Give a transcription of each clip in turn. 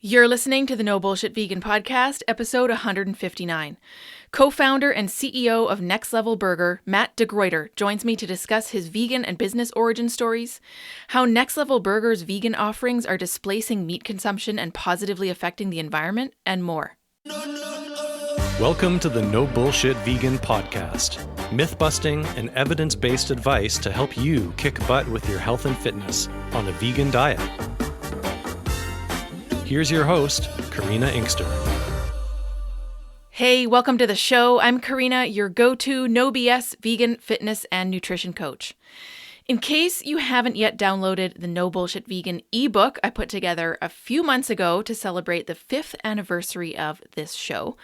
You're listening to the No Bullshit Vegan Podcast, episode 159. Co-founder and CEO of Next Level Burger, Matt de Gruyter, joins me to discuss his vegan and business origin stories, how Next Level Burger's vegan offerings are displacing meat consumption and positively affecting the environment, and more. Welcome to the No Bullshit Vegan Podcast. Myth-busting and evidence-based advice to help you kick butt with your health and fitness on a vegan diet. Here's your host, Karina Inkster. Hey, welcome to the show. I'm Karina, your go-to no BS vegan fitness and nutrition coach. In case you haven't yet downloaded the No Bullshit Vegan ebook I put together a few months ago to celebrate the 5th anniversary of this show,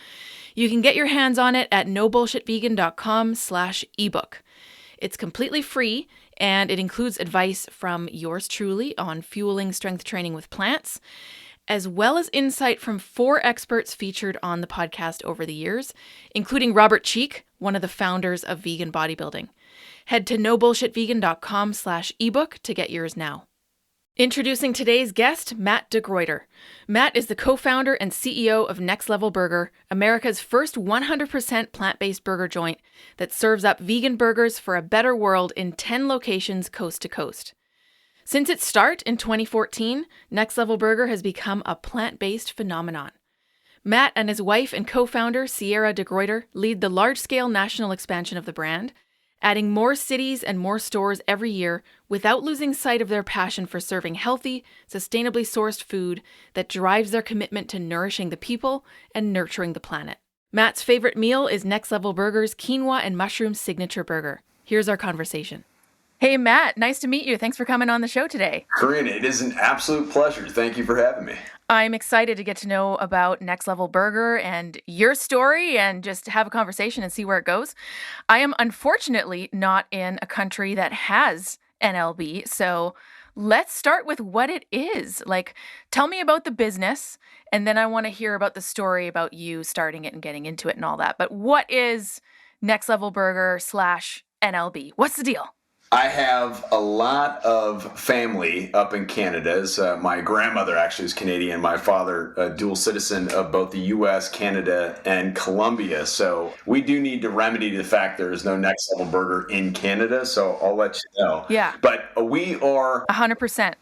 you can get your hands on it at nobullshitvegan.com/ebook. It's completely free, and it includes advice from yours truly on fueling strength training with plants, as well as insight from 4 experts featured on the podcast over the years, including Robert Cheek, one of the founders of vegan bodybuilding. Head to nobullshitvegan.com/ebook to get yours now. Introducing today's guest, Matt de Gruyter. Matt is the co-founder and CEO of Next Level Burger, America's first 100% plant-based burger joint that serves up vegan burgers for a better world in 10 locations coast to coast. Since its start in 2014, Next Level Burger has become a plant-based phenomenon. Matt and his wife and co-founder, Cierra de Gruyter, lead the large-scale national expansion of the brand, adding more cities and more stores every year without losing sight of their passion for serving healthy, sustainably sourced food that drives their commitment to nourishing the people and nurturing the planet. Matt's favorite meal is Next Level Burger's quinoa and mushroom signature burger. Here's our conversation. Hey, Matt, nice to meet you. Thanks for coming on the show today. Karina, it is an absolute pleasure. Thank you for having me. I'm excited to get to know about Next Level Burger and your story and just have a conversation and see where it goes. I am unfortunately not in a country that has NLB, so let's start with what it is. Tell me about the business, and then I want to hear about the story about you starting it and getting into it and all that. But what is Next Level Burger / NLB? What's the deal? I have a lot of family up in Canada. My grandmother actually is Canadian. My father, a dual citizen of both the U.S., Canada, and Colombia. So we do need to remedy the fact there is no Next Level Burger in Canada. So I'll let you know. Yeah. But we are 100%.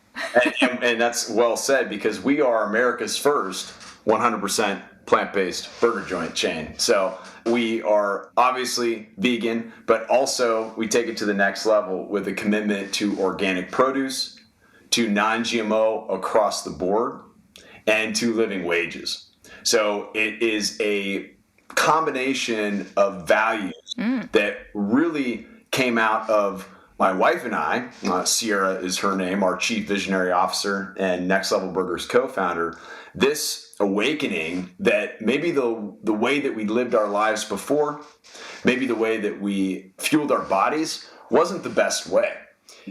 and that's well said, because we are America's first 100% plant-based burger joint chain. So we are obviously vegan, but also we take it to the next level with a commitment to organic produce, to non-GMO across the board, and to living wages. So it is a combination of values that really came out of my wife and I. Sierra is her name, our chief visionary officer and Next Level Burger's co-founder. This awakening that maybe the way that we lived our lives before, maybe the way that we fueled our bodies wasn't the best way.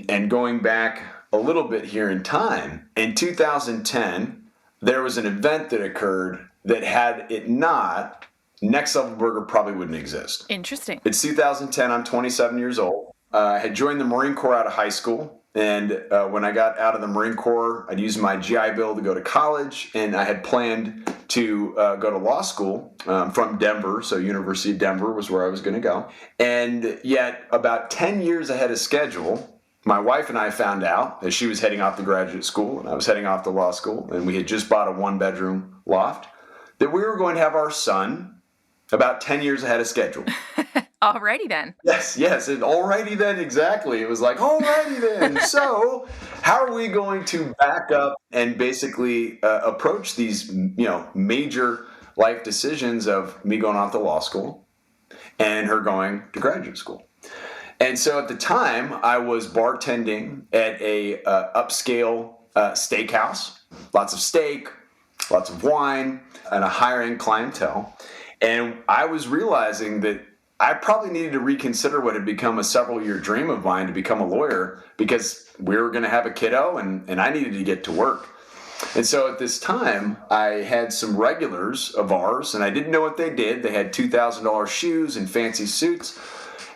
And going back a little bit here in time, in 2010, there was an event that occurred that had it not, Next Level Burger probably wouldn't exist. Interesting. It's 2010. I'm 27 years old. I had joined the Marine Corps out of high school. And when I got out of the Marine Corps, I'd used my GI Bill to go to college, and I had planned to go to law school from Denver. So University of Denver was where I was going to go. And yet about 10 years ahead of schedule, my wife and I found out that she was heading off to graduate school and I was heading off to law school, and we had just bought a 1-bedroom loft, that we were going to have our son about 10 years ahead of schedule. Alrighty then. Yes. And alrighty then, exactly. It was like, alrighty then. So how are we going to back up and basically approach these, major life decisions of me going off to law school and her going to graduate school? And so at the time, I was bartending at a upscale steakhouse, lots of steak, lots of wine, and a higher-end clientele. And I was realizing that I probably needed to reconsider what had become a several-year dream of mine to become a lawyer, because we were going to have a kiddo and I needed to get to work. And so at this time, I had some regulars of ours, and I didn't know what they did. They had $2,000 shoes and fancy suits.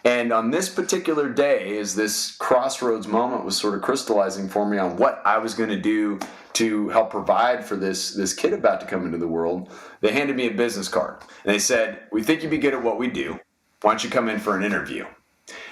And on this particular day, as this crossroads moment was sort of crystallizing for me on what I was going to do to help provide for this kid about to come into the world, they handed me a business card. And they said, "We think you'd be good at what we do. Why don't you come in for an interview?"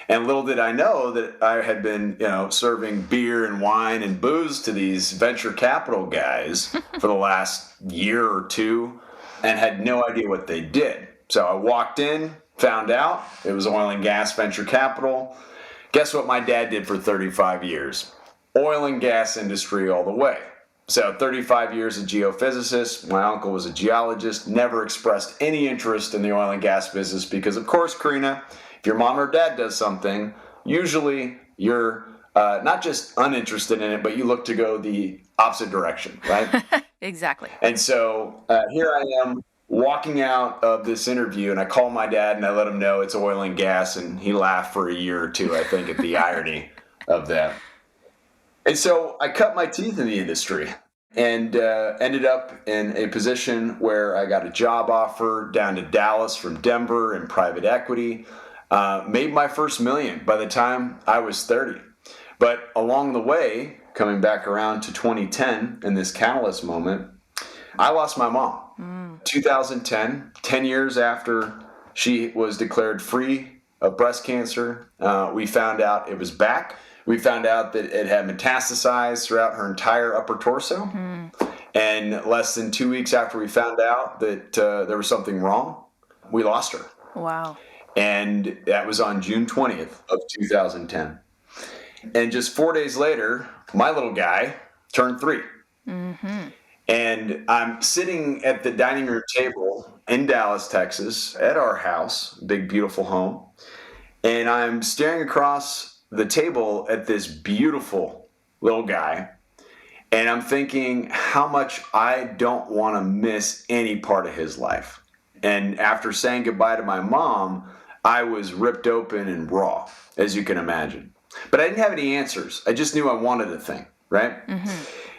And little did I know that I had been, serving beer and wine and booze to these venture capital guys for the last year or two and had no idea what they did. So I walked in, found out it was oil and gas venture capital. Guess what my dad did for 35 years? Oil and gas industry all the way. So 35 years as a geophysicist. My uncle was a geologist, never expressed any interest in the oil and gas business because, of course, Karina, if your mom or dad does something, usually you're not just uninterested in it, but you look to go the opposite direction, right? Exactly. And so here I am walking out of this interview, and I call my dad and I let him know it's oil and gas, and he laughed for a year or two, I think, at the irony of that. And so I cut my teeth in the industry and ended up in a position where I got a job offer down to Dallas from Denver in private equity. Made my first million by the time I was 30. But along the way, coming back around to 2010 in this catalyst moment, I lost my mom. 2010, 10 years after she was declared free of breast cancer, we found out it was back. We found out that it had metastasized throughout her entire upper torso. And less than 2 weeks after we found out that there was something wrong, we lost her. Wow. And that was on June 20th of 2010. And just 4 days later, my little guy turned 3. And I'm sitting at the dining room table in Dallas, Texas, at our house, big, beautiful home. And I'm staring across the table at this beautiful little guy. And I'm thinking how much I don't want to miss any part of his life. And after saying goodbye to my mom, I was ripped open and raw, as you can imagine. But I didn't have any answers. I just knew I wanted a thing, right?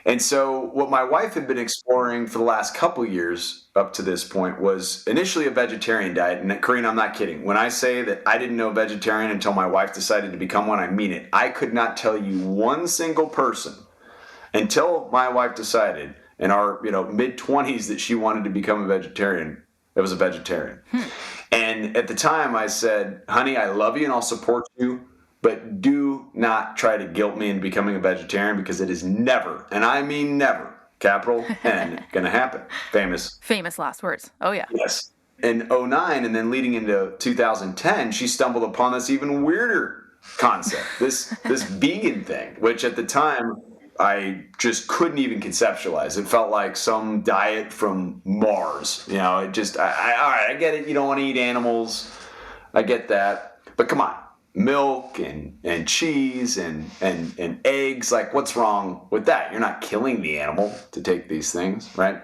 And so what my wife had been exploring for the last couple years up to this point was initially a vegetarian diet. And Karina, I'm not kidding. When I say that I didn't know vegetarian until my wife decided to become one, I mean it. I could not tell you one single person until my wife decided in our mid-20s that she wanted to become a vegetarian. It was a vegetarian. And at the time I said, "Honey, I love you and I'll support you, but do not try to guilt me into becoming a vegetarian because it is never, and I mean never, capital N, going to happen." Famous last words. Oh, yeah. Yes. In 2009 and then leading into 2010, she stumbled upon this even weirder concept, this vegan thing, which at the time I just couldn't even conceptualize. It felt like some diet from Mars. It just, all right, I get it. You don't want to eat animals. I get that. But come on, milk and cheese and eggs, like what's wrong with that? You're not killing the animal to take these things, right?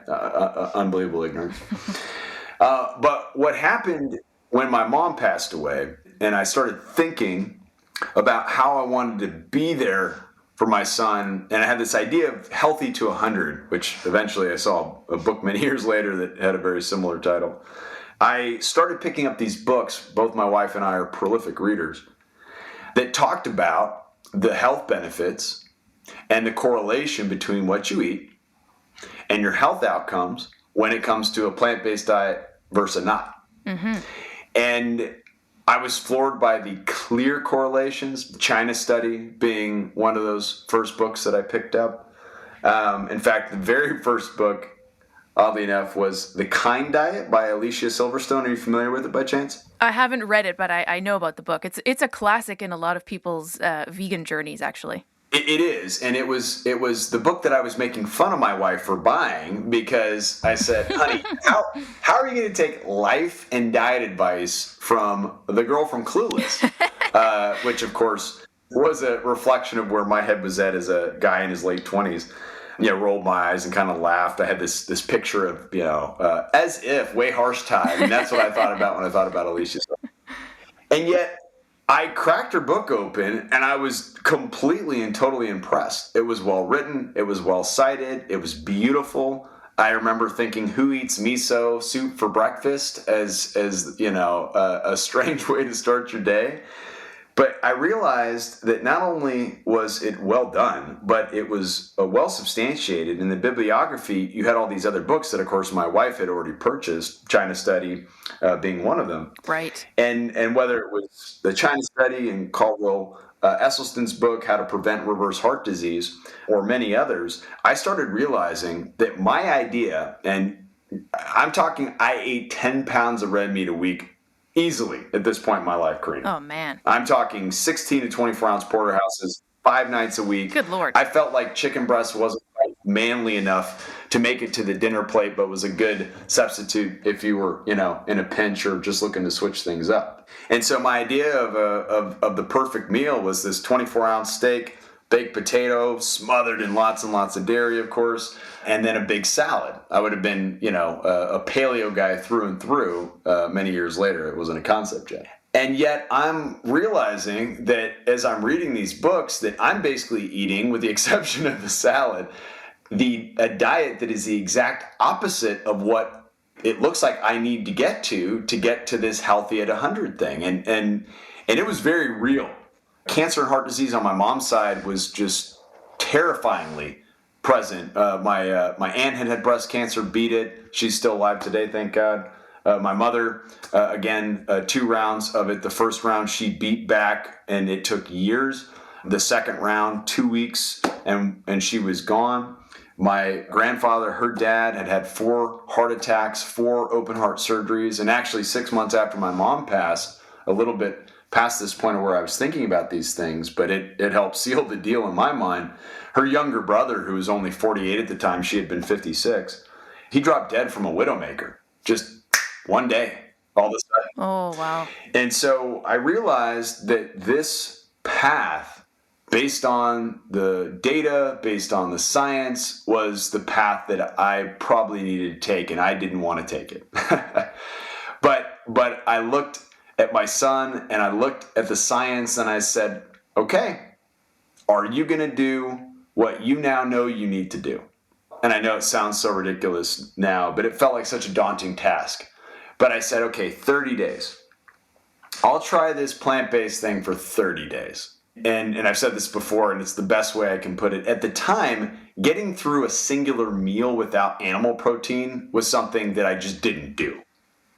Unbelievable ignorance. But what happened when my mom passed away and I started thinking about how I wanted to be there for my son, and I had this idea of healthy to 100, which eventually I saw a book many years later that had a very similar title. I started picking up these books, both my wife and I are prolific readers, that talked about the health benefits and the correlation between what you eat and your health outcomes when it comes to a plant-based diet versus not. And I was floored by the clear correlations, the China study being one of those first books that I picked up. In fact, the very first book, oddly enough, was The Kind Diet by Alicia Silverstone. Are you familiar with it by chance? I haven't read it, but I know about the book. It's a classic in a lot of people's vegan journeys, actually. It is, and it was the book that I was making fun of my wife for buying because I said, "Honey, how are you going to take life and diet advice from the girl from Clueless?" Which, of course, was a reflection of where my head was at as a guy in his late 20s. Rolled my eyes and kind of laughed. I had this picture of, as if, way harsh tide, and that's what I thought about when I thought about Alicia. And yet, I cracked her book open, and I was completely and totally impressed. It was well written. It was well cited. It was beautiful. I remember thinking, who eats miso soup for breakfast, as a strange way to start your day. But I realized that not only was it well done, but it was well substantiated. In the bibliography, you had all these other books that, of course, my wife had already purchased, China Study being one of them. Right. And whether it was the China Study and Caldwell Esselstyn's book, How to Prevent Reverse Heart Disease, or many others, I started realizing that my idea, and I'm talking, I ate 10 pounds of red meat a week easily at this point in my life, Karina. Oh, man. I'm talking 16 to 24 ounce porterhouses 5 nights a week. Good Lord. I felt like chicken breast wasn't quite manly enough to make it to the dinner plate, but was a good substitute if you were, in a pinch or just looking to switch things up. And so my idea of the perfect meal was this 24-ounce steak, baked potato, smothered in lots and lots of dairy, of course, and then a big salad. I would have been, a paleo guy through and through many years later. It wasn't a concept yet. And yet I'm realizing that as I'm reading these books that I'm basically eating, with the exception of the salad, a diet that is the exact opposite of what it looks like I need to get to this healthy at 100 thing. And it was very real. Cancer and heart disease on my mom's side was just terrifyingly present. My aunt had breast cancer, beat it. She's still alive today, thank God. My mother, again, 2 rounds of it. The first round she beat back, and it took years. The second round, 2 weeks, and she was gone. My grandfather, her dad, had 4 heart attacks, 4 open heart surgeries, and actually 6 months after my mom passed, a little bit past this point of where I was thinking about these things, but it helped seal the deal in my mind. Her younger brother, who was only 48 at the time, she had been 56, he dropped dead from a widowmaker, just one day, all of a sudden. Oh, wow. And so I realized that this path, based on the data, based on the science, was the path that I probably needed to take, and I didn't want to take it. But I looked at my son, and I looked at the science, and I said, okay, are you going to do what you now know you need to do? And I know it sounds so ridiculous now, but it felt like such a daunting task. But I said, okay, 30 days. I'll try this plant-based thing for 30 days. And I've said this before, and it's the best way I can put it. At the time, getting through a singular meal without animal protein was something that I just didn't do.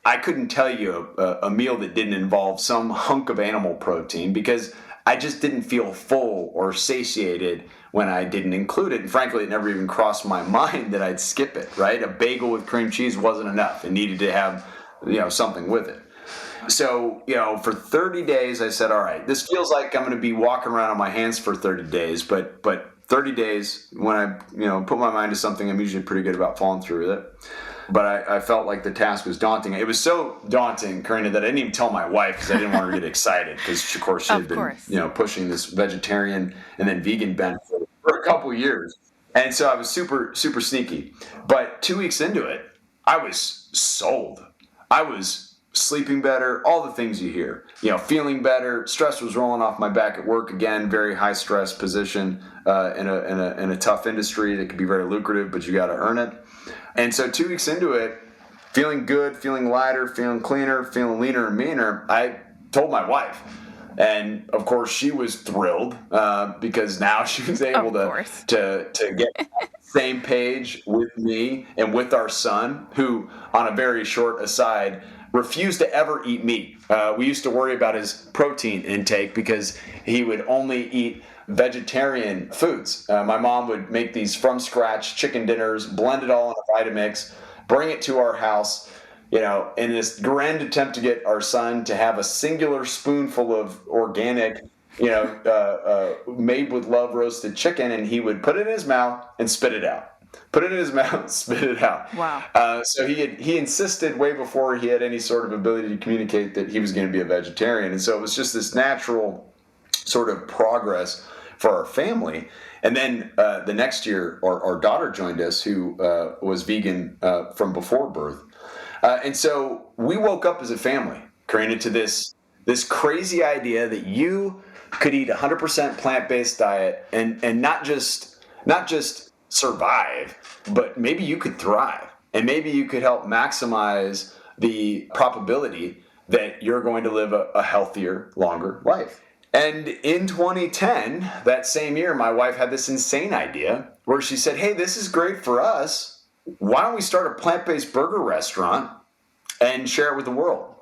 I couldn't tell you a meal that didn't involve some hunk of animal protein because I just didn't feel full or satiated when I didn't include it. And frankly, it never even crossed my mind that I'd skip it, right? A bagel with cream cheese wasn't enough. It needed to have, something with it. So, for 30 days, I said, all right, this feels like I'm going to be walking around on my hands for 30 days, but 30 days, when I, put my mind to something, I'm usually pretty good about following through with it. But I felt like the task was daunting. It was so daunting, Karina, that I didn't even tell my wife because I didn't want her to get excited because, of course, she had been, pushing this vegetarian and then vegan bent for a couple years. And so I was super, super sneaky. But 2 weeks into it, I was sold. I was sleeping better, all the things you hear. Feeling better. Stress was rolling off my back at work again. Very high stress position in a tough industry that could be very lucrative, but you got to earn it. And so 2 weeks into it, feeling good, feeling lighter, feeling cleaner, feeling leaner and meaner, I told my wife. And of course, she was thrilled because now she was able to get on the same page with me and with our son, who, on a very short aside, refused to ever eat meat. We used to worry about his protein intake because he would only eat vegetarian foods. My mom would make these from scratch chicken dinners, blend it all in a Vitamix, bring it to our house, in this grand attempt to get our son to have a singular spoonful of organic, made with love roasted chicken, and he would put it in his mouth and spit it out. Put it in his mouth, spit it out. Wow. So he insisted way before he had any sort of ability to communicate that he was going to be a vegetarian. And so it was just this natural sort of progress for our family. And then the next year, our daughter joined us, who was vegan from before birth. And so we woke up as a family, Karina, to this crazy idea that you could eat 100% plant-based diet and not just survive, but maybe you could thrive. And maybe you could help maximize the probability that you're going to live a healthier, longer life. And in 2010, that same year, my wife had this insane idea where she said, hey, this is great for us. Why don't we start a plant-based burger restaurant and share it with the world?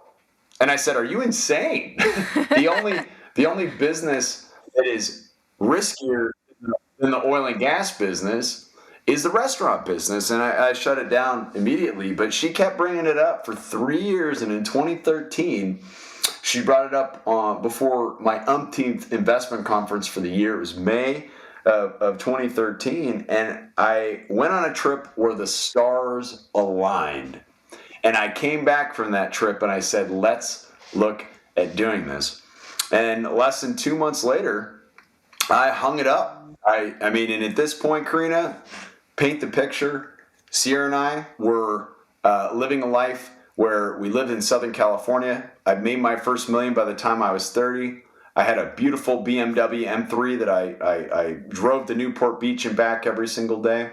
And I said, are you insane? The only business that is riskier than the oil and gas business is the restaurant business. And I shut it down immediately, but she kept bringing it up for 3 years. And in 2013, she brought it up before my umpteenth investment conference for the year. It was May of 2013. And I went on a trip where the stars aligned. And I came back from that trip and I said, let's look at doing this. And less than 2 months later, I hung it up. I mean, and at this point, Karina, paint the picture. Cierra and I were living a life where we lived in Southern California. I made my first million by the time I was 30. I had a beautiful BMW M3 that I drove to Newport Beach and back every single day.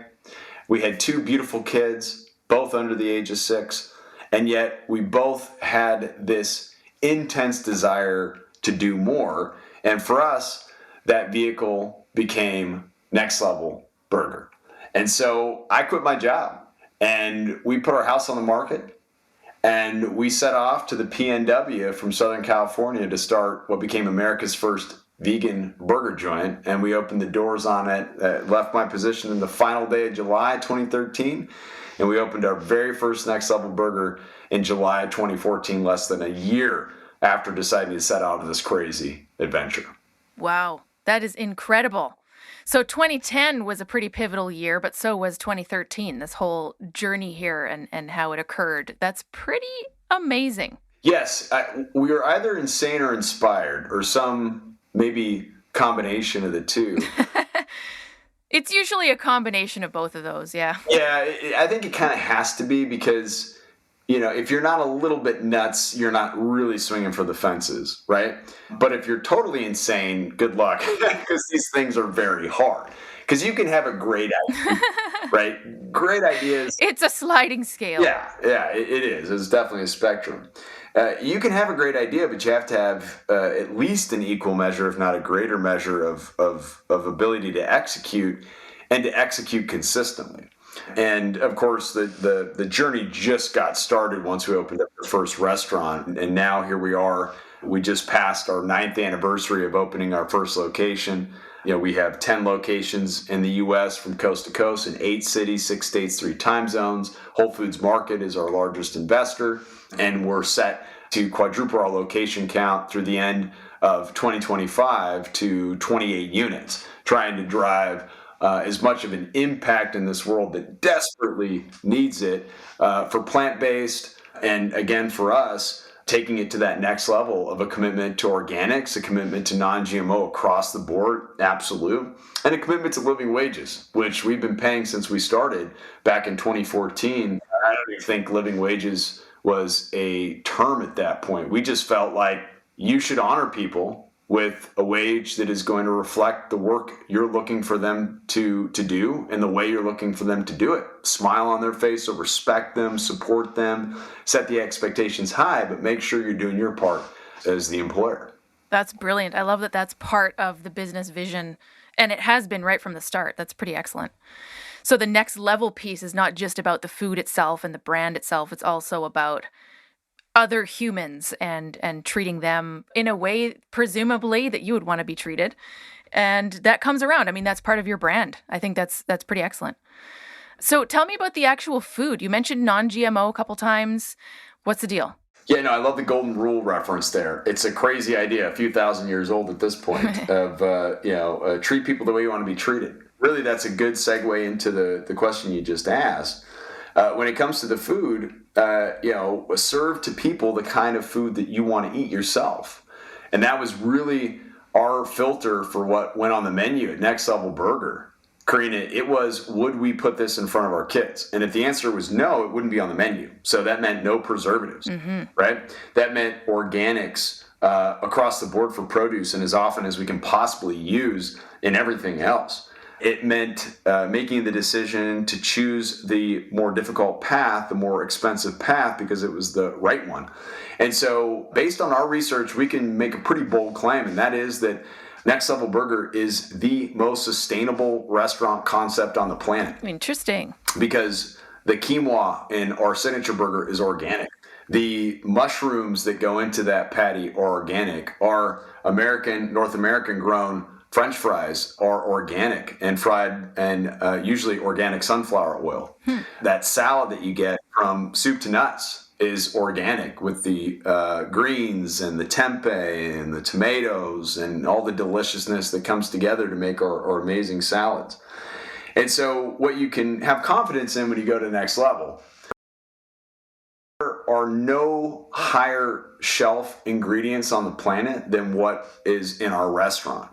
We had 2 beautiful kids, both under the age of 6. And yet we both had this intense desire to do more. And for us, that vehicle became Next Level Burger. And so I quit my job and we put our house on the market and we set off to the PNW from Southern California to start what became America's first vegan burger joint. And we opened the doors on it, left my position in the final day of July 2013. And we opened our very first Next Level Burger in July of 2014, less than a year after deciding to set out on this crazy adventure. Wow, that is incredible. So 2010 was a pretty pivotal year, but so was 2013, this whole journey here and how it occurred. That's pretty amazing. Yes, we were either insane or inspired, or some maybe combination of the two. It's usually a combination of both of those, yeah. Yeah, I think it kind of has to be because, you know, if you're not a little bit nuts, you're not really swinging for the fences, right? But if you're totally insane, good luck, because these things are very hard. Because you can have a great idea, right? Great ideas. It's a sliding scale. Yeah, it is. It's definitely a spectrum. You can have a great idea, but you have to have at least an equal measure, if not a greater measure of ability to execute and to execute consistently. And of course, the journey just got started once we opened up the first restaurant. And now here we are. We just passed our 9th anniversary of opening our first location. You know, we have 10 locations in the U.S. from coast to coast in 8 cities, 6 states, 3 time zones. Whole Foods Market is our largest investor. And we're set to quadruple our location count through the end of 2025 to 28 units, trying to drive as much of an impact in this world that desperately needs it for plant-based, and again for us, taking it to that next level of a commitment to organics, a commitment to non-GMO across the board, absolute, and a commitment to living wages, which we've been paying since we started back in 2014. I don't even think living wages was a term at that point. We just felt like you should honor people with a wage that is going to reflect the work you're looking for them to do and the way you're looking for them to do it. Smile on their face, so respect them, support them, set the expectations high, but make sure you're doing your part as the employer. That's brilliant. I love that that's part of the business vision, and it has been right from the start. That's pretty excellent. So the next level piece is not just about the food itself and the brand itself. It's also about other humans and treating them in a way, presumably, that you would want to be treated. And that comes around. I mean, that's part of your brand. I think that's pretty excellent. So tell me about the actual food. You mentioned non-GMO a couple times. What's the deal? Yeah, no, I love the golden rule reference there. It's a crazy idea, a few thousand years old at this point, of treat people the way you want to be treated. Really, that's a good segue into the question you just asked. When it comes to the food, serve to people the kind of food that you want to eat yourself. And that was really our filter for what went on the menu at Next Level Burger. Karina, it was, would we put this in front of our kids? And if the answer was no, it wouldn't be on the menu. So that meant no preservatives, right? That meant organics across the board for produce and as often as we can possibly use in everything else. it meant making the decision to choose the more difficult path, the more expensive path, because it was the right one. And so based on our research, we can make a pretty bold claim, and that is that Next Level Burger is the most sustainable restaurant concept on the planet. Interesting. Because the quinoa in our signature burger is organic. The mushrooms that go into that patty are organic. Our North American grown French fries are organic and fried and usually organic sunflower oil. That salad that you get from soup to nuts is organic with the greens and the tempeh and the tomatoes and all the deliciousness that comes together to make our amazing salads. And so what you can have confidence in when you go to the next level, there are no higher shelf ingredients on the planet than what is in our restaurant.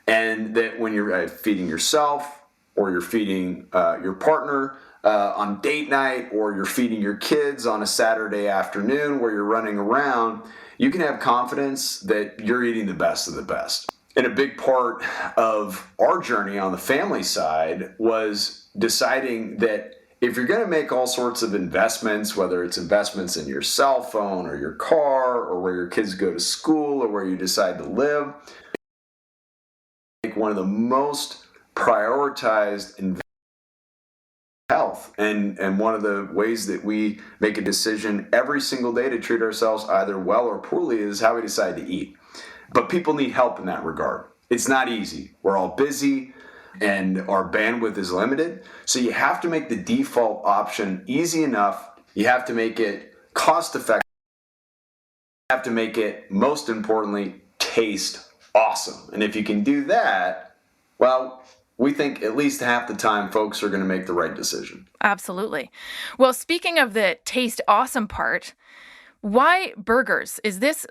And that when you're feeding yourself or you're feeding your partner on date night, or you're feeding your kids on a Saturday afternoon where you're running around, you can have confidence that you're eating the best of the best. And a big part of our journey on the family side was deciding that if you're going to make all sorts of investments, whether it's investments in your cell phone or your car or where your kids go to school or where you decide to live, make one of the most prioritized investments health. And one of the ways that we make a decision every single day to treat ourselves either well or poorly is how we decide to eat. But people need help in that regard. It's not easy. We're all busy and our bandwidth is limited. So you have to make the default option easy enough. You have to make it cost effective. You have to make it, most importantly, taste awesome. And if you can do that, well, we think at least half the time folks are going to make the right decision. Absolutely. Well, speaking of the taste awesome part, why burgers? Is this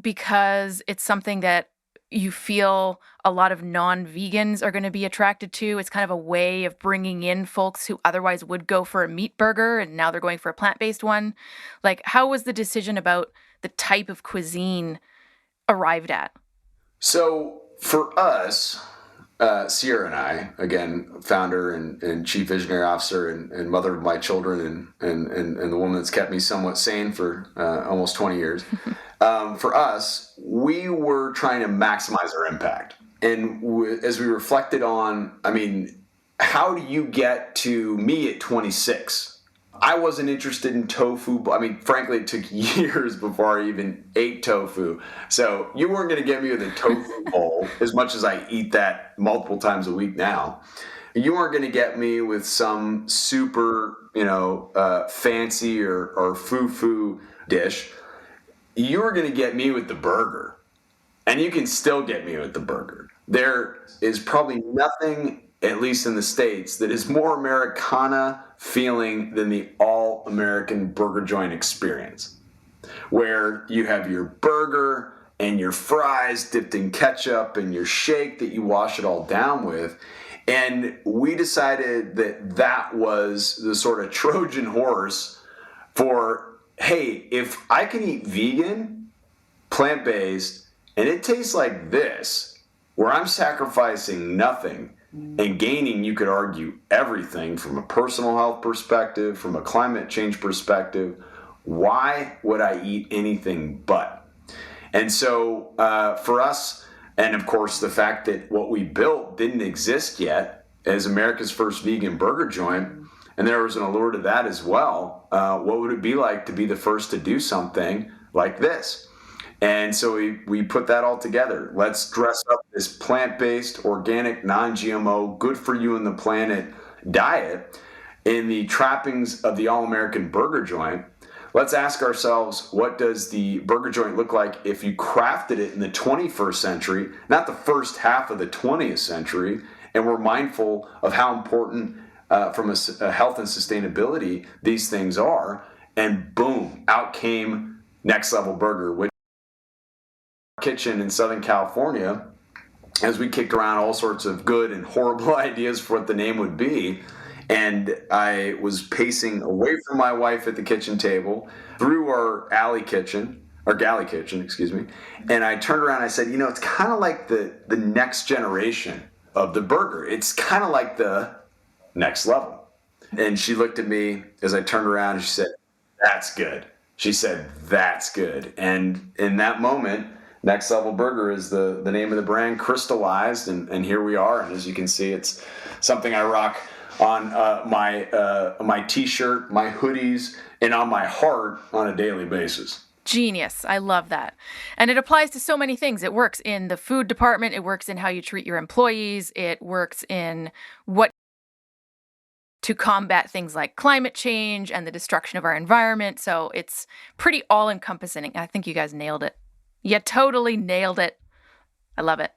because it's something that you feel a lot of non-vegans are going to be attracted to? It's kind of a way of bringing in folks who otherwise would go for a meat burger and now they're going for a plant-based one. How was the decision about the type of cuisine arrived at? So for us, Cierra and I, again, founder and chief visionary officer and mother of my children and the woman that's kept me somewhat sane for almost 20 years, for us, we were trying to maximize our impact. And as we reflected on, how do you get to me at 26? I wasn't interested in tofu. Frankly, it took years before I even ate tofu. So you weren't going to get me with a tofu bowl as much as I eat that multiple times a week now. You weren't going to get me with some super, fancy or foo-foo dish. You were going to get me with the burger. And you can still get me with the burger. There is probably nothing, at least in the States, that is more Americana feeling than the all-American burger joint experience, where you have your burger and your fries dipped in ketchup and your shake that you wash it all down with. And we decided that was the sort of Trojan horse for, hey, if I can eat vegan, plant-based, and it tastes like this, where I'm sacrificing nothing and gaining, you could argue, everything from a personal health perspective, from a climate change perspective, why would I eat anything but? And so for us, and of course the fact that what we built didn't exist yet as America's first vegan burger joint, and there was an allure to that as well, what would it be like to be the first to do something like this? And so we put that all together. Let's dress up this plant-based, organic, non-GMO, good for you and the planet diet in the trappings of the all-American burger joint. Let's ask ourselves, what does the burger joint look like if you crafted it in the 21st century, not the first half of the 20th century, and we're mindful of how important from a health and sustainability these things are, and boom, out came Next Level Burger, which kitchen in Southern California, as we kicked around all sorts of good and horrible ideas for what the name would be. And I was pacing away from my wife at the kitchen table through our galley kitchen, and I turned around and I said, it's kind of like the next generation of the burger. It's kind of like the next level. And she looked at me as I turned around and she said, "That's good." She said, "That's good." And in that moment, Next Level Burger is the name of the brand crystallized, and here we are. And as you can see, it's something I rock on my t-shirt, my hoodies, and on my heart on a daily basis. Genius. I love that. And it applies to so many things. It works in the food department. It works in how you treat your employees. It works in what to combat things like climate change and the destruction of our environment. So it's pretty all-encompassing. I think you guys nailed it. You totally nailed it. I love it.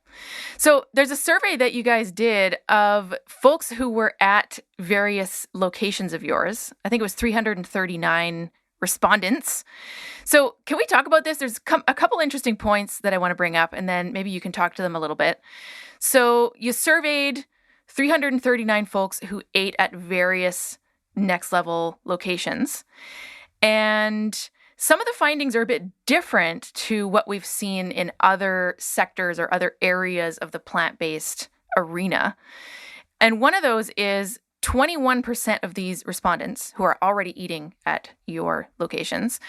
So there's a survey that you guys did of folks who were at various locations of yours. I think it was 339 respondents. So can we talk about this? There's a couple interesting points that I want to bring up, and then maybe you can talk to them a little bit. So you surveyed 339 folks who ate at various Next Level locations. And some of the findings are a bit different to what we've seen in other sectors or other areas of the plant-based arena. And one of those is 21% of these respondents who are already eating at your locations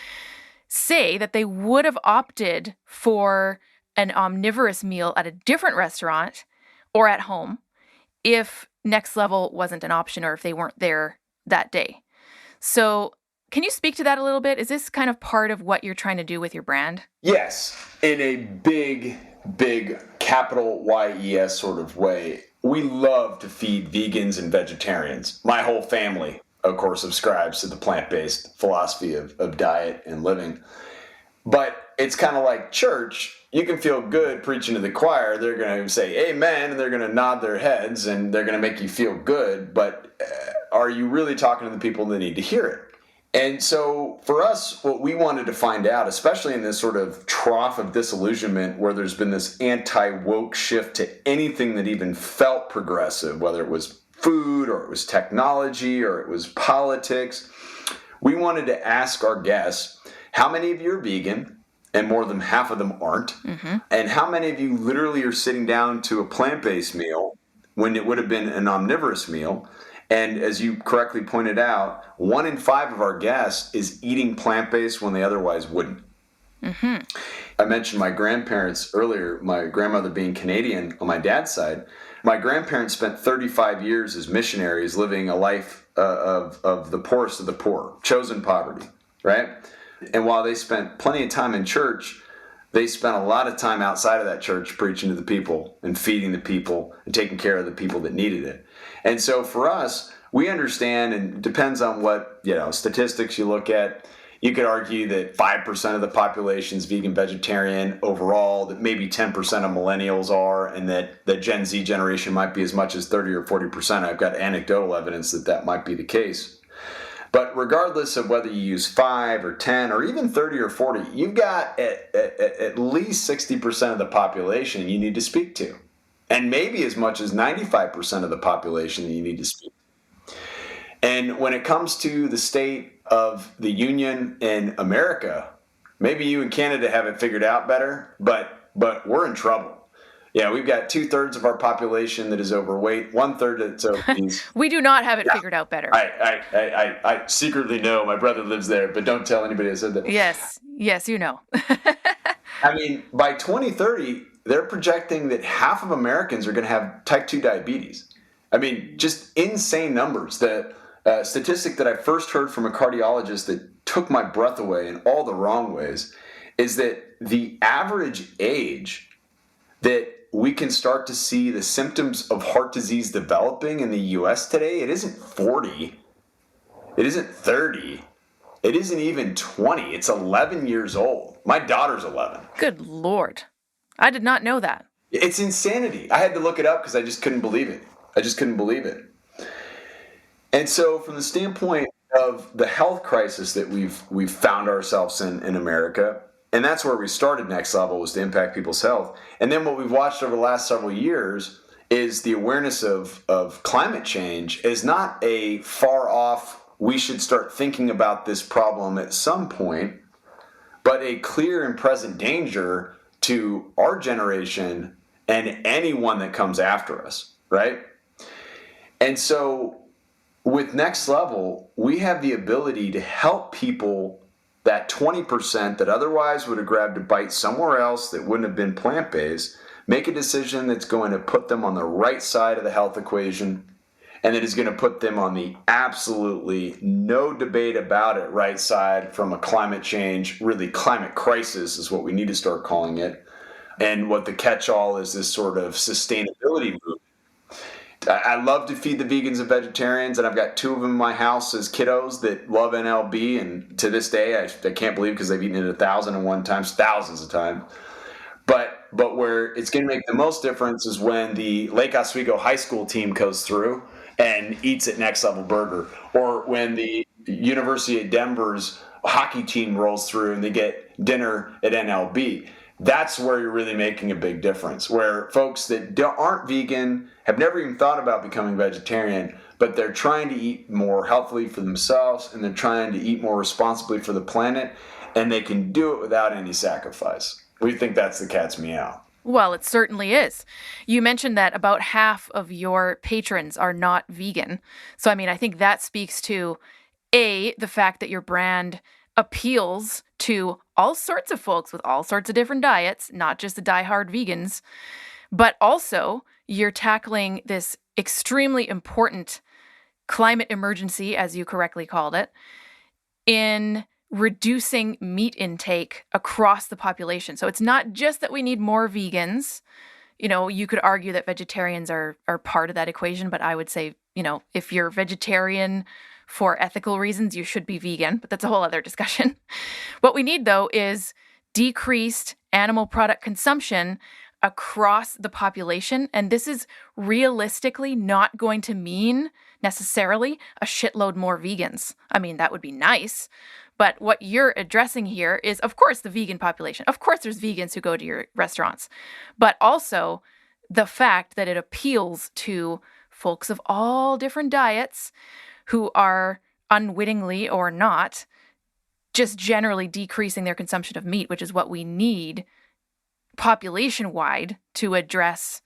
say that they would have opted for an omnivorous meal at a different restaurant or at home if Next Level wasn't an option or if they weren't there that day. So can you speak to that a little bit? Is this kind of part of what you're trying to do with your brand? Yes, in a big capital YES sort of way. We love to feed vegans and vegetarians. My whole family, of course, subscribes to the plant-based philosophy of diet and living. But it's kind of like church. You can feel good preaching to the choir. They're going to say amen, and they're going to nod their heads, and they're going to make you feel good. But are you really talking to the people that need to hear it? And so for us, what we wanted to find out, especially in this sort of trough of disillusionment where there's been this anti-woke shift to anything that even felt progressive, whether it was food or it was technology or it was politics, we wanted to ask our guests, how many of you are vegan? And more than half of them aren't. Mm-hmm. And how many of you literally are sitting down to a plant-based meal when it would have been an omnivorous meal? And as you correctly pointed out, 1 in 5 of our guests is eating plant-based when they otherwise wouldn't. Mm-hmm. I mentioned my grandparents earlier, my grandmother being Canadian on my dad's side. My grandparents spent 35 years as missionaries living a life of the poorest of the poor, chosen poverty, right? And while they spent plenty of time in church, they spent a lot of time outside of that church preaching to the people and feeding the people and taking care of the people that needed it. And so for us, we understand, and it depends on what statistics you look at. You could argue that 5% of the population is vegan vegetarian overall, that maybe 10% of millennials are, and that the Gen Z generation might be as much as 30 or 40%. I've got anecdotal evidence that might be the case. But regardless of whether you use 5 or 10 or even 30 or 40, you've got at least 60% of the population you need to speak to. And maybe as much as 95% of the population that you need to speak to. And when it comes to the state of the union in America, maybe you and Canada have it figured out better, but we're in trouble. Yeah, we've got 2/3 of our population that is overweight, 1/3 that's obese. We do not have it figured out better. I secretly know. My brother lives there, but don't tell anybody I said that. Yes, you know. I mean, by 2030, they're projecting that half of Americans are going to have type 2 diabetes. I mean, just insane numbers. The statistic that I first heard from a cardiologist that took my breath away in all the wrong ways is that the average age that we can start to see the symptoms of heart disease developing in the U.S. today, it isn't 40, it isn't 30, it isn't even 20, it's 11 years old. My daughter's 11. Good Lord. I did not know that. It's insanity. I had to look it up because I just couldn't believe it. And so from the standpoint of the health crisis that we've found ourselves in America, and that's where we started Next Level, was to impact people's health. And then what we've watched over the last several years is the awareness of climate change is not a far off, we should start thinking about this problem at some point, but a clear and present danger to our generation and anyone that comes after us. right? And so with Next Level, we have the ability to help people, that 20% that otherwise would have grabbed a bite somewhere else that wouldn't have been plant-based, make a decision that's going to put them on the right side of the health equation, and that is going to put them on the absolutely no debate about it right side from a climate change, really climate crisis is what we need to start calling it. And what the catch-all is this sort of sustainability movement. I love to feed the vegans and vegetarians, and I've got 2 of them in my house as kiddos that love NLB, and to this day, I can't believe, because they've eaten it 1,001 times, thousands of times. But where it's going to make the most difference is when the Lake Oswego high school team goes through and eats at Next Level Burger, or when the University of Denver's hockey team rolls through and they get dinner at NLB. That's where you're really making a big difference, where folks that aren't vegan, have never even thought about becoming vegetarian, but they're trying to eat more healthily for themselves, and they're trying to eat more responsibly for the planet, and they can do it without any sacrifice. We think that's the cat's meow. Well, it certainly is. You mentioned that about half of your patrons are not vegan. So, I mean, I think that speaks to, A, the fact that your brand appeals to all sorts of folks with all sorts of different diets, not just the diehard vegans, but also you're tackling this extremely important climate emergency, as you correctly called it, in reducing meat intake across the population. So it's not just that we need more vegans. You know, you could argue that vegetarians are part of that equation, but I would say, you know, if you're vegetarian for ethical reasons, you should be vegan, but that's a whole other discussion. What we need, though, is decreased animal product consumption across the population. And this is realistically not going to mean necessarily a shitload more vegans. I mean, that would be nice. But what you're addressing here is, of course, the vegan population. Of course, there's vegans who go to your restaurants, but also the fact that it appeals to folks of all different diets who are unwittingly or not just generally decreasing their consumption of meat, which is what we need population-wide to address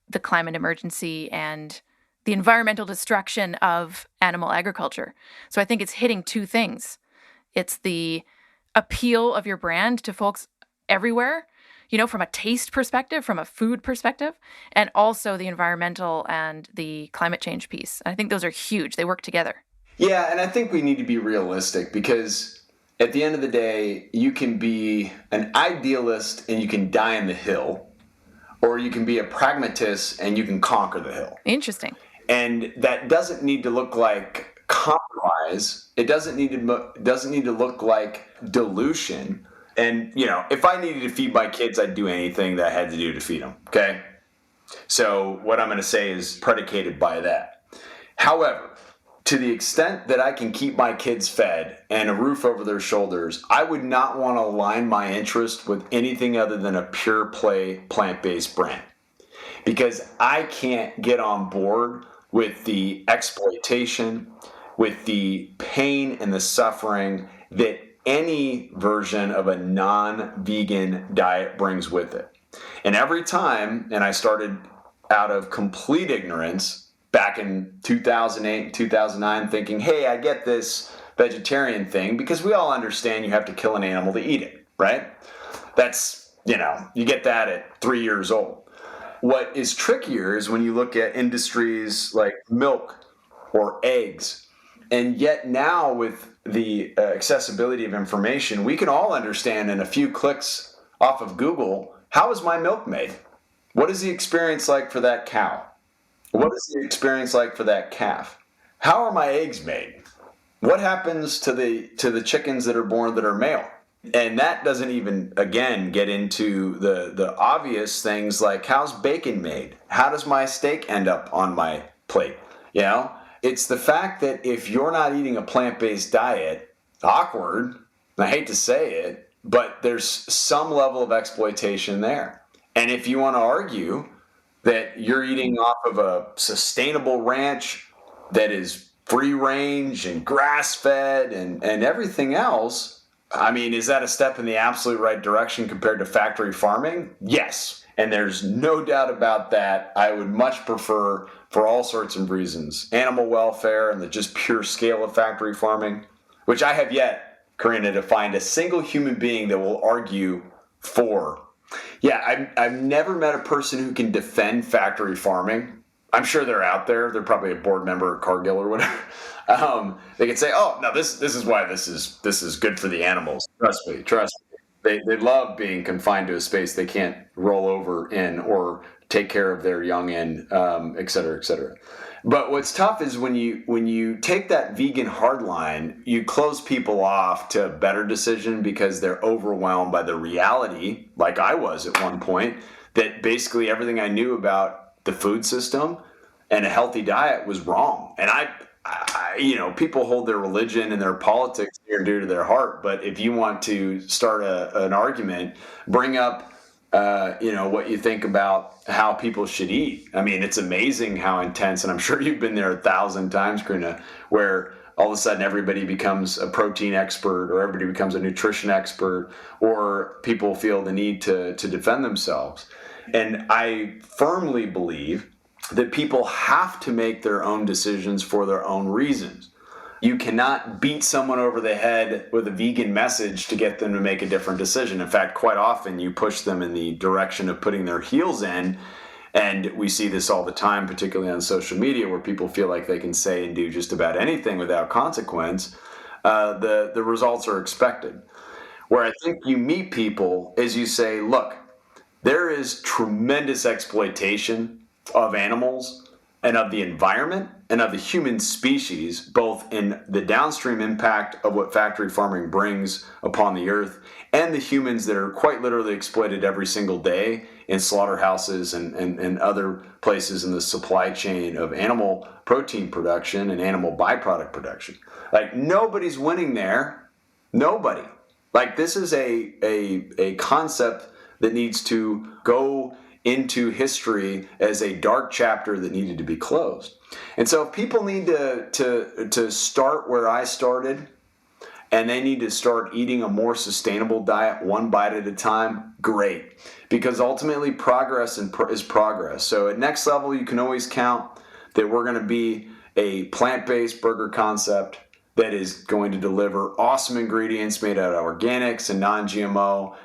the climate emergency and the environmental destruction of animal agriculture. So I think it's hitting 2 things. It's the appeal of your brand to folks everywhere, you know, from a taste perspective, from a food perspective, and also the environmental and the climate change piece. I think those are huge. They work together. Yeah, and I think we need to be realistic, because at the end of the day, you can be an idealist and you can die in the hill, or you can be a pragmatist and you can conquer the hill. Interesting. And that doesn't need to look like compromise. It doesn't need to look like dilution. And, you know, if I needed to feed my kids, I'd do anything that I had to do to feed them, okay? So what I'm going to say is predicated by that. However, to the extent that I can keep my kids fed and a roof over their shoulders, I would not want to align my interest with anything other than a pure play plant-based brand. Because I can't get on board with the exploitation, with the pain and the suffering that any version of a non-vegan diet brings with it. And every time, and I started out of complete ignorance back in 2008, 2009, thinking, hey, I get this vegetarian thing, because we all understand you have to kill an animal to eat it, right? That's, you know, you get that at 3 years old. What is trickier is when you look at industries like milk or eggs. And yet now with the accessibility of information, we can all understand in a few clicks off of Google, how is my milk made? What is the experience like for that cow? What is the experience like for that calf? How are my eggs made? What happens to the chickens that are born that are male? And that doesn't even, again, get into the obvious things like, how's bacon made? How does my steak end up on my plate? You know, it's the fact that if you're not eating a plant-based diet, awkward, and I hate to say it, but there's some level of exploitation there. And if you want to argue that you're eating off of a sustainable ranch that is free range and grass-fed and everything else, I mean, is that a step in the absolute right direction compared to factory farming? Yes. And there's no doubt about that. I would much prefer, for all sorts of reasons, animal welfare and the just pure scale of factory farming, which I have yet, Karina, to find a single human being that will argue for. Yeah, I've never met a person who can defend factory farming. I'm sure they're out there. They're probably a board member at Cargill or whatever. They can say, "Oh, no, this is why this is good for the animals." Trust me. They love being confined to a space they can't roll over in or take care of their young in, et cetera, et cetera. But what's tough is when you take that vegan hardline, you close people off to a better decision because they're overwhelmed by the reality, like I was at one point, that basically everything I knew about the food system and a healthy diet was wrong. And I people hold their religion and their politics near and dear to their heart. But if you want to start an argument, bring up what you think about how people should eat. I mean, it's amazing how intense, and I'm sure you've been there 1,000 times, Karina, where all of a sudden everybody becomes a protein expert or everybody becomes a nutrition expert, or people feel the need to defend themselves. And I firmly believe that people have to make their own decisions for their own reasons. You cannot beat someone over the head with a vegan message to get them to make a different decision. In fact, quite often you push them in the direction of putting their heels in. And we see this all the time, particularly on social media, where people feel like they can say and do just about anything without consequence. The results are expected. Where I think you meet people is you say, look, there is tremendous exploitation of animals and of the environment and of the human species, both in the downstream impact of what factory farming brings upon the earth and the humans that are quite literally exploited every single day in slaughterhouses and other places in the supply chain of animal protein production and animal byproduct production. Like, nobody's winning there. Nobody. Like, this is a concept that needs to go into history as a dark chapter that needed to be closed. And so if people need to start where I started, and they need to start eating a more sustainable diet one bite at a time, great. Because ultimately progress is progress. So at Next Level, you can always count that we're going to be a plant-based burger concept that is going to deliver awesome ingredients made out of organics and non-GMO.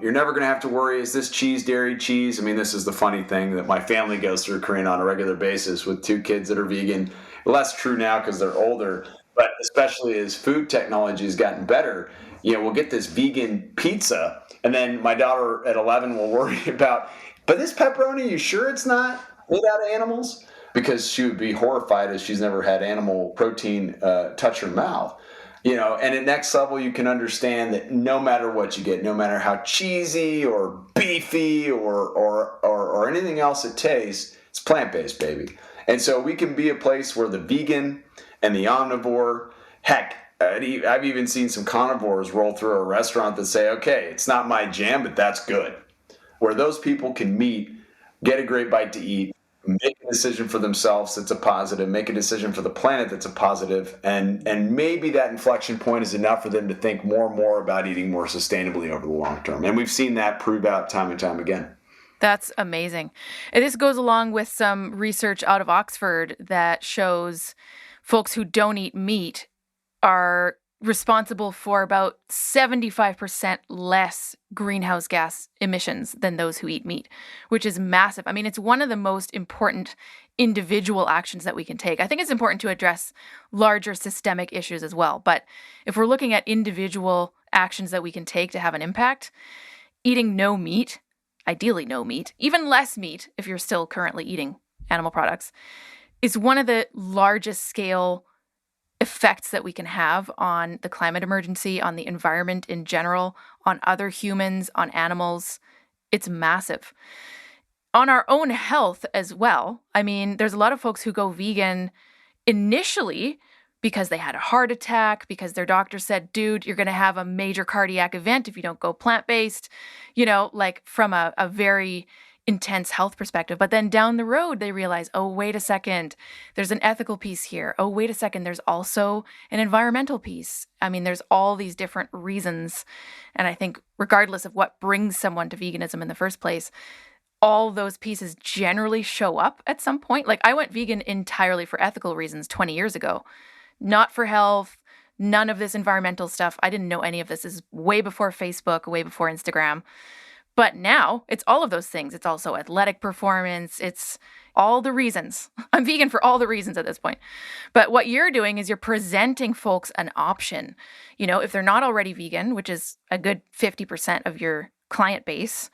You're never going to have to worry, is this cheese dairy cheese? I mean, this is the funny thing that my family goes through, Karina, on a regular basis with 2 kids that are vegan. Less true now because they're older, but especially as food technology has gotten better, we'll get this vegan pizza, and then my daughter at 11 will worry about, but this pepperoni, you sure it's not made out of animals? Because she would be horrified as she's never had animal protein touch her mouth. And at Next Level, you can understand that no matter what you get, no matter how cheesy or beefy or anything else it tastes, it's plant-based, baby. And so we can be a place where the vegan and the omnivore, heck, I've even seen some carnivores roll through a restaurant that say, okay, it's not my jam, but that's good. Where those people can meet, get a great bite to eat, make a decision for themselves that's a positive, make a decision for the planet that's a positive, and maybe that inflection point is enough for them to think more and more about eating more sustainably over the long term. And we've seen that prove out time and time again. That's amazing. And this goes along with some research out of Oxford that shows folks who don't eat meat are responsible for about 75% less greenhouse gas emissions than those who eat meat, which is massive. I mean, it's one of the most important individual actions that we can take. I think it's important to address larger systemic issues as well. But if we're looking at individual actions that we can take to have an impact, eating no meat, ideally no meat, even less meat if you're still currently eating animal products, is one of the largest scale effects that we can have on the climate emergency, on the environment in general, on other humans, on animals. It's massive. On our own health as well. I mean, there's a lot of folks who go vegan initially because they had a heart attack, because their doctor said, dude, you're going to have a major cardiac event if you don't go plant-based, like from a very intense health perspective. But then down the road, they realize, oh, wait a second, there's an ethical piece here. Oh, wait a second, there's also an environmental piece. I mean, there's all these different reasons. And I think regardless of what brings someone to veganism in the first place, all those pieces generally show up at some point. Like, I went vegan entirely for ethical reasons 20 years ago, not for health, none of this environmental stuff. I didn't know any of this. This is way before Facebook, way before Instagram. But now it's all of those things. It's also athletic performance. It's all the reasons. I'm vegan for all the reasons at this point. But what you're doing is you're presenting folks an option. You know, if they're not already vegan, which is a good 50% of your client base,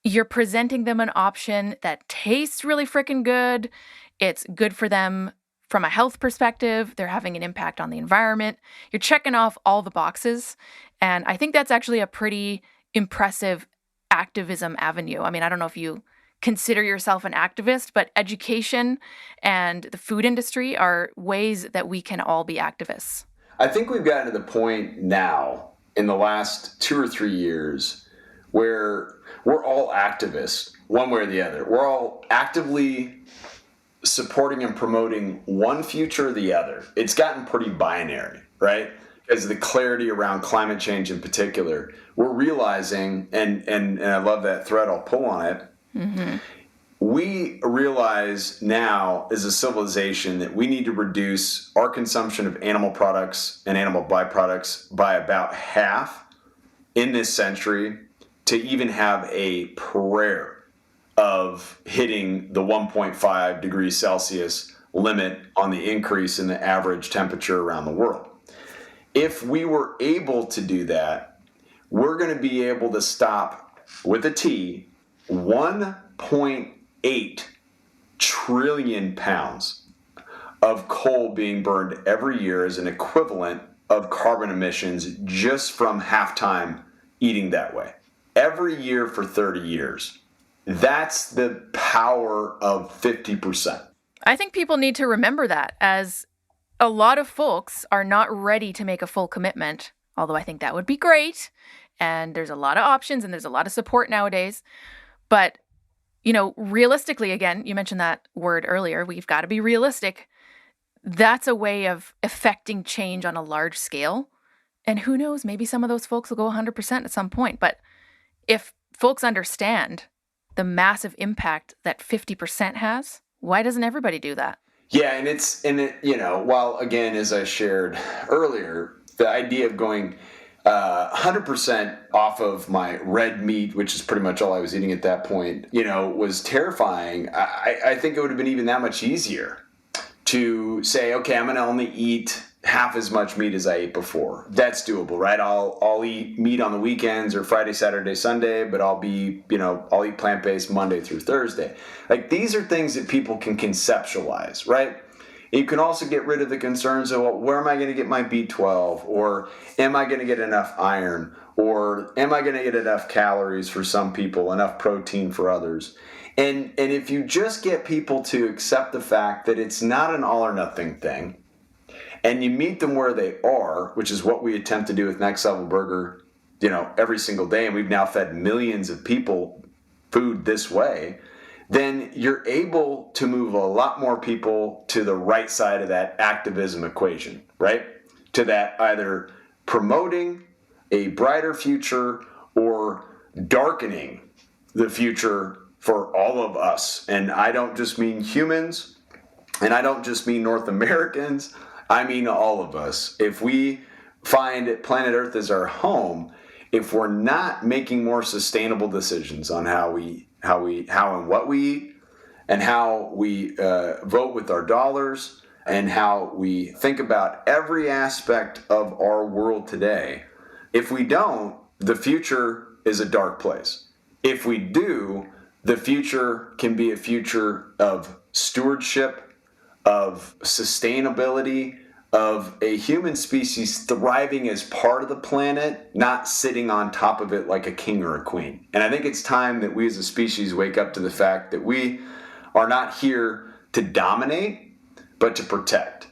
you're presenting them an option that tastes really freaking good. It's good for them from a health perspective. They're having an impact on the environment. You're checking off all the boxes. And I think that's actually a pretty impressive activism avenue. I mean, I don't know if you consider yourself an activist, but education and the food industry are ways that we can all be activists. I think we've gotten to the point now in the last 2 or 3 years where we're all activists, one way or the other. We're all actively supporting and promoting one future or the other. It's gotten pretty binary, right? Because of the clarity around climate change in particular, we're realizing, and I love that thread, I'll pull on it. Mm-hmm. We realize now as a civilization that we need to reduce our consumption of animal products and animal byproducts by about half in this century to even have a prayer of hitting the 1.5 degrees Celsius limit on the increase in the average temperature around the world. If we were able to do that, we're going to be able to stop, with a T, 1.8 trillion pounds of coal being burned every year as an equivalent of carbon emissions just from halftime eating that way. Every year for 30 years. That's the power of 50%. I think people need to remember that, as a lot of folks are not ready to make a full commitment, although I think that would be great. And there's a lot of options and there's a lot of support nowadays. But, you know, realistically, again, you mentioned that word earlier, we've got to be realistic. That's a way of effecting change on a large scale. And who knows, maybe some of those folks will go 100% at some point. But if folks understand the massive impact that 50% has, why doesn't everybody do that? Yeah, and you know, while again, as I shared earlier, the idea of going 100% off of my red meat, which is pretty much all I was eating at that point, you know, was terrifying. I think it would have been even that much easier to say, okay, I'm going to only eat half as much meat as I ate before. That's doable, right? I'll eat meat on the weekends or Friday, Saturday, Sunday, but I'll eat plant-based Monday through Thursday. Like, these are things that people can conceptualize, right? You can also get rid of the concerns of, well, where am I going to get my B12? Or am I going to get enough iron? Or am I going to get enough calories for some people, enough protein for others? And if you just get people to accept the fact that it's not an all or nothing thing, and you meet them where they are, which is what we attempt to do with Next Level Burger, you know, every single day, and we've now fed millions of people food this way, then you're able to move a lot more people to the right side of that activism equation, right? To that either promoting a brighter future or darkening the future for all of us. And I don't just mean humans, and I don't just mean North Americans, I mean all of us. If we find planet Earth as our home, if we're not making more sustainable decisions on how and what we eat, and how we vote with our dollars, and how we think about every aspect of our world today, if we don't, the future is a dark place. If we do, the future can be a future of stewardship, of sustainability, of a human species thriving as part of the planet, not sitting on top of it like a king or a queen. And I think it's time that we as a species wake up to the fact that we are not here to dominate, but to protect.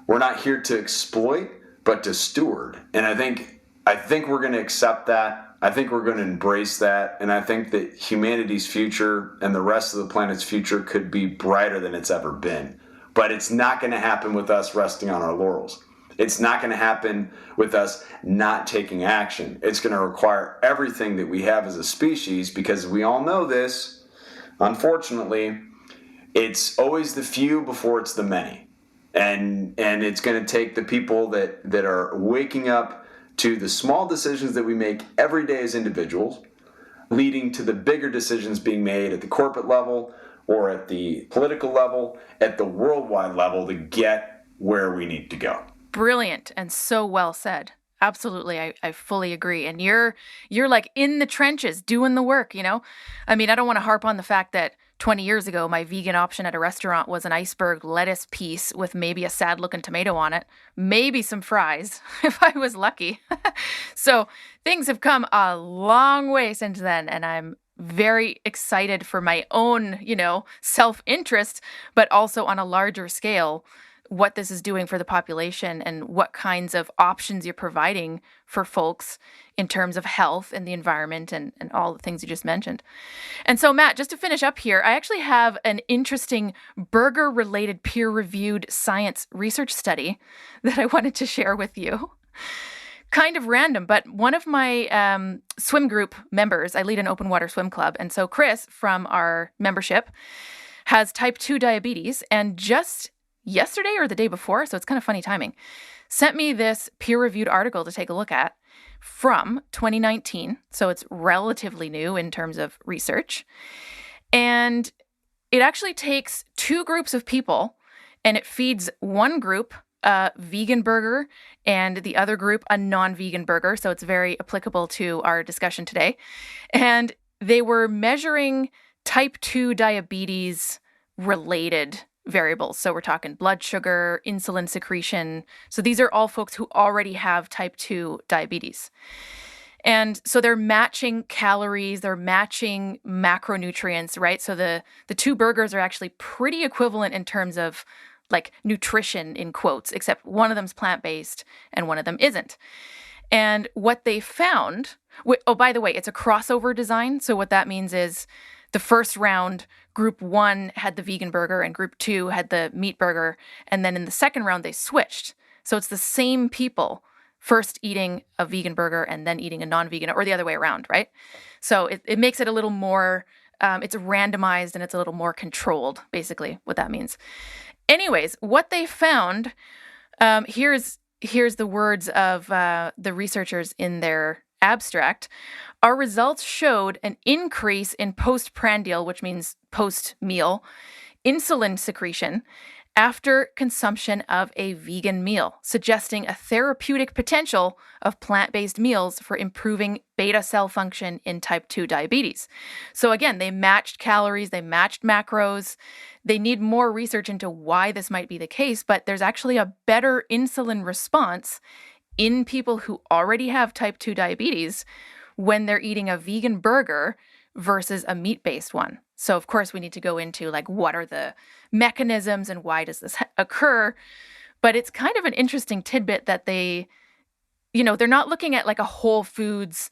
We're not here to exploit, but to steward. And I think we're going to accept that. I think we're going to embrace that. And I think that humanity's future and the rest of the planet's future could be brighter than it's ever been. But it's not going to happen with us resting on our laurels. It's not going to happen with us not taking action. It's going to require everything that we have as a species, because we all know this. unfortunately, it's always the few before it's the many. And it's going to take the people that are waking up to the small decisions that we make every day as individuals, leading to the bigger decisions being made at the corporate level or at the political level, at the worldwide level to get where we need to go. Brilliant and so well said. Absolutely. I fully agree. And you're like in the trenches doing the work, you know? I mean, I don't want to harp on the fact that 20 years ago, my vegan option at a restaurant was an iceberg lettuce piece with maybe a sad looking tomato on it, maybe some fries if I was lucky. So things have come a long way since then. And I'm very excited for my own, self-interest, but also on a larger scale, what this is doing for the population and what kinds of options you're providing for folks in terms of health and the environment and all the things you just mentioned. And so, Matt, just to finish up here, I actually have an interesting burger-related peer-reviewed science research study that I wanted to share with you. Kind of random, but one of my swim group members, I lead an open water swim club, and so Chris from our membership has type 2 diabetes, and just yesterday or the day before, so it's kind of funny timing, sent me this peer-reviewed article to take a look at from 2019. So it's relatively new in terms of research. And it actually takes two groups of people and it feeds one group a vegan burger and the other group a non-vegan burger. So it's very applicable to our discussion today. And they were measuring type 2 diabetes related variables. So we're talking blood sugar, insulin secretion. So these are all folks who already have type 2 diabetes. And so they're matching calories, they're matching macronutrients, right? So the two burgers are actually pretty equivalent in terms of like nutrition in quotes, except one of them's plant-based and one of them isn't. And what they found, oh, by the way, it's a crossover design. So what that means is the first round, group 1 had the vegan burger and group 2 had the meat burger. And then in the second round, they switched. So it's the same people first eating a vegan burger and then eating a non-vegan, or the other way around, right? So it makes it a little more, it's randomized and it's a little more controlled, basically, what that means. Anyways, what they found, here's the words of the researchers in their abstract. Our results showed an increase in postprandial, which means post-meal, insulin secretion after consumption of a vegan meal, suggesting a therapeutic potential of plant-based meals for improving beta cell function in type 2 diabetes. So again, they matched calories, they matched macros. They need more research into why this might be the case, but there's actually a better insulin response in people who already have type 2 diabetes when they're eating a vegan burger versus a meat-based one. So of course we need to go into like what are the mechanisms and why does this occur? But it's kind of an interesting tidbit that they're not looking at like a Whole Foods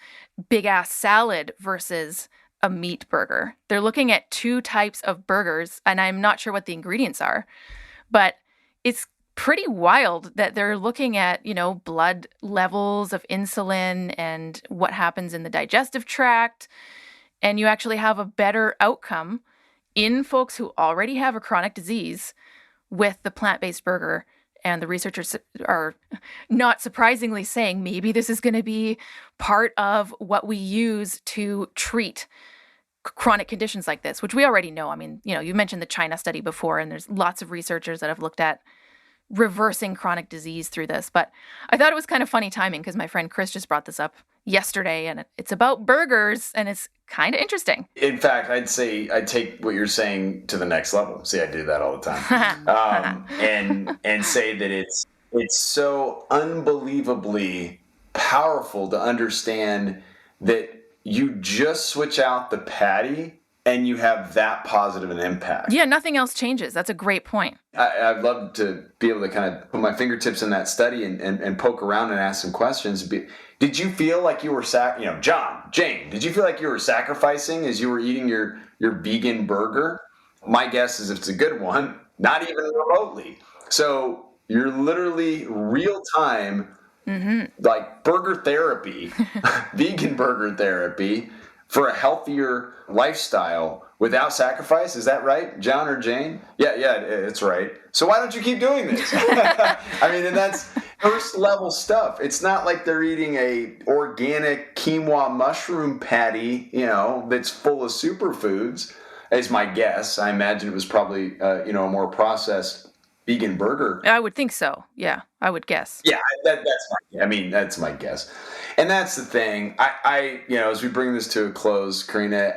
big ass salad versus a meat burger. They're looking at two types of burgers, and I'm not sure what the ingredients are, but it's pretty wild that they're looking at, blood levels of insulin and what happens in the digestive tract. And you actually have a better outcome in folks who already have a chronic disease with the plant-based burger. And the researchers are not surprisingly saying maybe this is going to be part of what we use to treat chronic conditions like this, which we already know. I mean, you mentioned the China study before, and there's lots of researchers that have looked at reversing chronic disease through this. But I thought it was kind of funny timing because my friend Chris just brought this up yesterday, and it's about burgers, and it's kind of interesting. In fact, I'd say I'd take what you're saying to the next level. See, I do that all the time, and say that it's so unbelievably powerful to understand that you just switch out the patty and you have that positive an impact. Yeah, nothing else changes. That's a great point. I'd love to be able to kind of put my fingertips in that study and poke around and ask some questions. Did you feel like you were Jane, did you feel like you were sacrificing as you were eating your vegan burger? My guess is if it's a good one, not even remotely. So you're literally real time, like burger therapy, vegan burger therapy for a healthier lifestyle without sacrifice. Is that right, John or Jane? Yeah, it's right. So why don't you keep doing this? I mean, and that's first level stuff. It's not like they're eating a organic quinoa mushroom patty, that's full of superfoods, is my guess. I imagine it was probably, a more processed vegan burger. I would think so. Yeah, I would guess. Yeah, that's my guess. And that's the thing. I as we bring this to a close, Karina,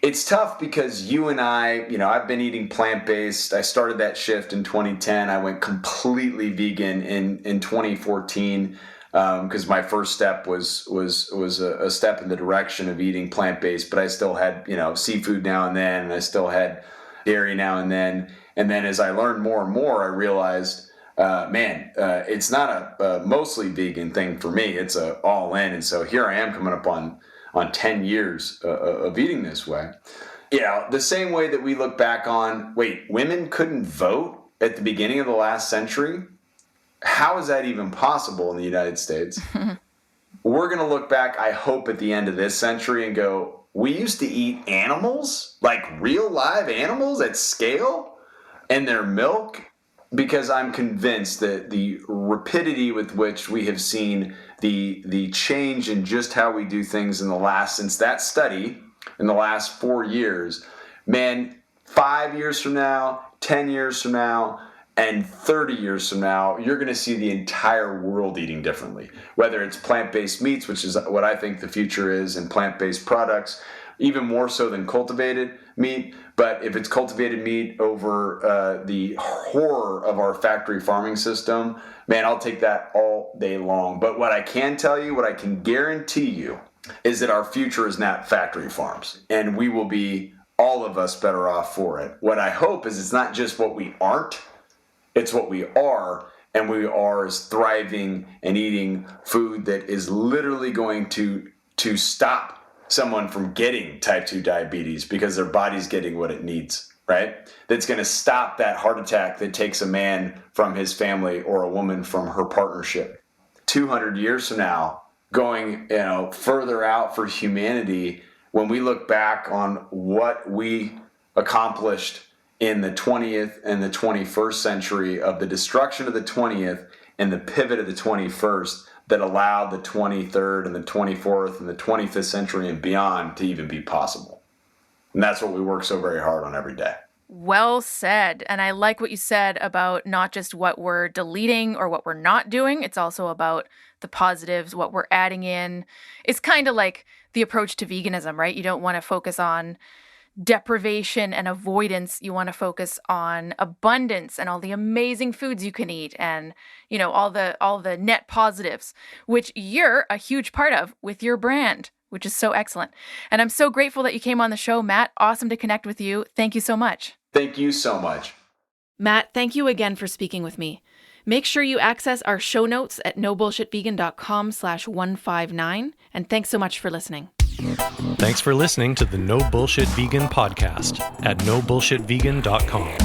it's tough because you and I've been eating plant-based. I started that shift in 2010. I went completely vegan in 2014 because my first step was a step in the direction of eating plant-based, but I still had, seafood now and then, and I still had dairy now and then. And then as I learned more and more, I realized, it's not a mostly vegan thing for me. It's a all in. And so here I am coming up on 10 years of eating this way. The same way that we look back on, women couldn't vote at the beginning of the last century? How is that even possible in the United States? We're going to look back, I hope, at the end of this century and go, we used to eat animals, like real live animals at scale, and their milk, because I'm convinced that the rapidity with which we have seen the change in just how we do things since that study in the last 4 years, 5 years from now, 10 years from now, and 30 years from now, you're going to see the entire world eating differently. Whether it's plant-based meats, which is what I think the future is, and plant-based products, even more so than cultivated meat. But if it's cultivated meat over the horror of our factory farming system, I'll take that all day long. But what I can tell you, what I can guarantee you, is that our future is not factory farms. And we will be, all of us, better off for it. What I hope is it's not just what we aren't, it's what we are. And we are is thriving and eating food that is literally going to stop someone from getting type 2 diabetes because their body's getting what it needs, right? That's going to stop that heart attack that takes a man from his family or a woman from her partnership. 200 years from now, going further out for humanity, when we look back on what we accomplished in the 20th and the 21st century, of the destruction of the 20th and the pivot of the 21st, that allowed the 23rd and the 24th and the 25th century and beyond to even be possible. And that's what we work so very hard on every day. Well said. And I like what you said about not just what we're deleting or what we're not doing. It's also about the positives, what we're adding in. It's kind of like the approach to veganism, right? You don't want to focus on deprivation and avoidance. You want to focus on abundance and all the amazing foods you can eat, and all the net positives, which you're a huge part of with your brand, which is so excellent. And I'm so grateful that you came on the show, Matt. Awesome to connect with you. Thank you so much. Thank you so much. Matt, thank you again for speaking with me. Make sure you access our show notes at nobullshitvegan.com/159. And thanks so much for listening. Thanks for listening to the No Bullshit Vegan podcast at nobullshitvegan.com.